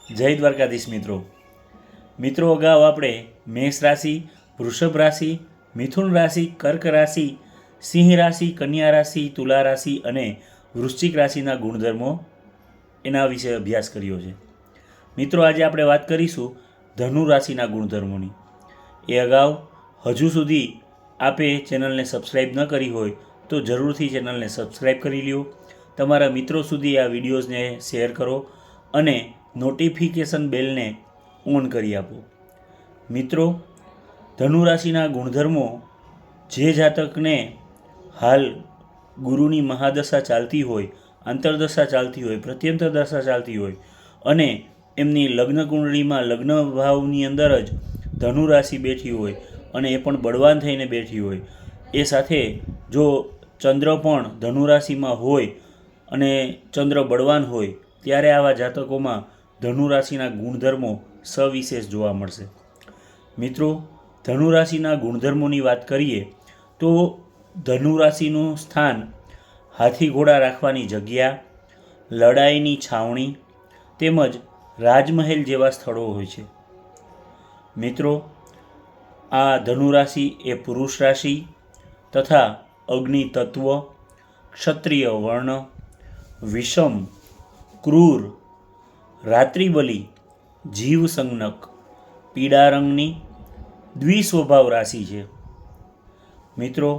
જય દ્વારકાધીશ મિત્રો અગાઉ આપણે મેષ રાશિ, વૃષભ રાશિ, મિથુન રાશિ, કર્ક રાશિ, સિંહ રાશિ, કન્યા રાશિ, તુલા રાશિ અને વૃશ્ચિક રાશિના ગુણધર્મો એના વિશે અભ્યાસ કર્યો છે. મિત્રો આજે આપણે વાત કરીશું ધનુ રાશિના ગુણધર્મોની. એ અગાઉ હજુ સુધી આપે ચેનલને સબસ્ક્રાઈબ ન કરી હોય તો જરૂરથી ચેનલને સબસ્ક્રાઈબ કરી લ્યો. તમારા મિત્રો સુધી આ વિડીયોઝને શેર કરો અને નોટિફિકેશન બેલને ઓન કરી આપો. મિત્રો, ધનુ રાશિના ગુણધર્મો જે જાતકને હાલ ગુરુની મહાદશા ચાલતી હોય, અંતરદશા ચાલતી હોય, પ્રત્યંતર દશા ચાલતી હોય અને એમની લગ્ન કુંડળીમાં લગ્ન ભાવની અંદર જ ધનુ રાશિ બેઠી હોય અને એ પણ બળવાન થઈને બેઠી હોય, એ સાથે જો ચંદ્ર પણ ધનુ રાશિમાં હોય અને ચંદ્ર બળવાન હોય ત્યારે આવા જાતકોમાં ધનુ રાશિના ગુણધર્મો સવિશેષ જોવા મળશે. મિત્રો, ધનુ રાશિના ગુણધર્મોની વાત કરીએ તો ધનુ રાશિનું સ્થાન હાથી ઘોડા રાખવાની જગ્યા, લડાઈની છાવણી તેમજ રાજમહેલ જેવા સ્થળો હોય છે. મિત્રો, આ ધનુ રાશિ એ પુરુષ રાશિ તથા અગ્નિ તત્વ, ક્ષત્રિય વર્ણ, વિષમ, ક્રૂર, રાત્રિબલી, જીવ સંજ્ઞક, પીળા રંગની દ્વિસ્વભાવ રાશિ છે. મિત્રો,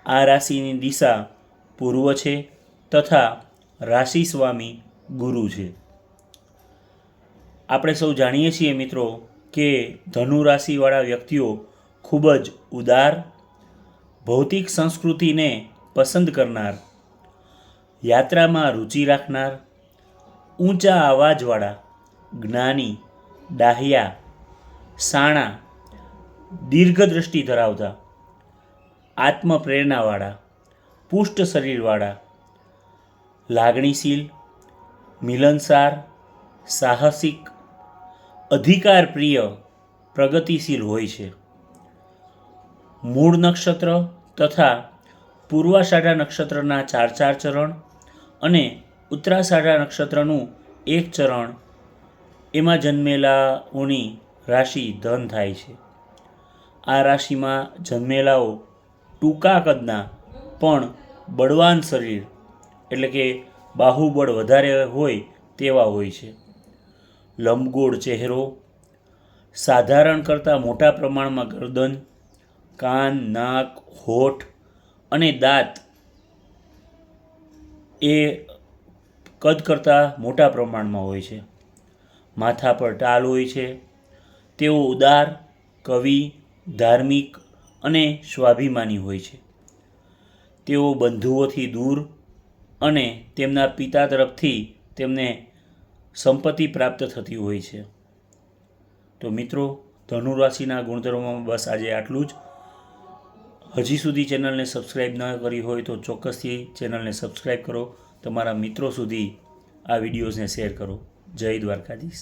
આ રાશિની દિશા પૂર્વ છે તથા રાશિ સ્વામી ગુરુ છે. આપણે સૌ જાણીએ છીએ મિત્રો કે ધનુ રાશિવાળા વ્યક્તિઓ ખૂબ જ ઉદાર, ભૌતિક સંસ્કૃતિને પસંદ કરનાર, યાત્રામાં રુચિ રાખનાર, ઊંચા અવાજવાળા, જ્ઞાની, ડાહ્યા, શાણા, દીર્ઘદ્રષ્ટિ ધરાવતા, આત્મપ્રેરણાવાળા, પુષ્ટ શરીરવાળા, લાગણીશીલ, મિલનસાર, સાહસિક, અધિકાર પ્રિય, પ્રગતિશીલ હોય છે. મૂળ નક્ષત્ર તથા પૂર્વાષાઢા નક્ષત્રના 4 ચરણ અને ઉત્તરાષાઢા નક્ષત્રનું 1 ચરણ એમાં જન્મેલાઓની રાશિ ધન થાય છે. આ રાશિમાં જન્મેલાઓ ટૂંકા કદના પણ બળવાન શરીર એટલે કે બાહુબળ વધારે હોય તેવા હોય છે. લંબગોળ ચહેરો, સાધારણ કરતાં મોટા પ્રમાણમાં ગરદન, કાન, નાક, હોઠ અને દાંત એ કદ કરતાં મોટા પ્રમાણમાં હોય છે. માથા પર ટાલ હોય છે. તેઓ ઉદાર, કવિ, ધાર્મિક અને સ્વાભિમાની હોય છે. તેઓ બંધુઓથી દૂર અને તેમના પિતા તરફથી તેમને સંપત્તિ પ્રાપ્ત થતી હોય છે. તો મિત્રો, ધનુ રાશિના ગુણધર્મોમાં બસ આજે આટલું જ. હજી સુધી ચેનલને સબસ્ક્રાઈબ ન કરી હોય તો ચોક્કસથી ચેનલને સબસ્ક્રાઈબ કરો. તમારા મિત્રો સુધી આ વિડીયોઝને શેર કરો. જય દ્વારકાધીશ.